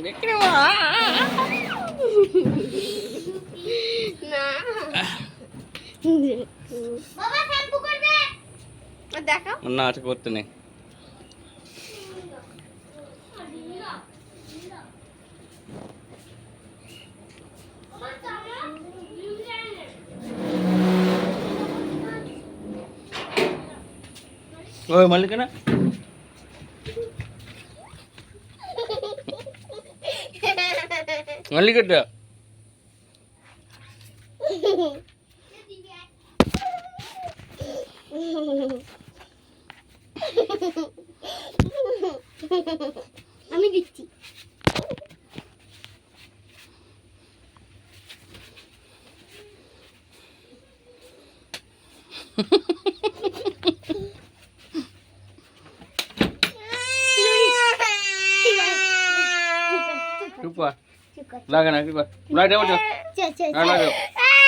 না বাবা শ্যাম্পু করবে দেখো না আজকে করতে নেই। ওই মালিক না মালিকটা আমি দিচ্ছি চুপ কর লাগে না কি কর লাইট দাও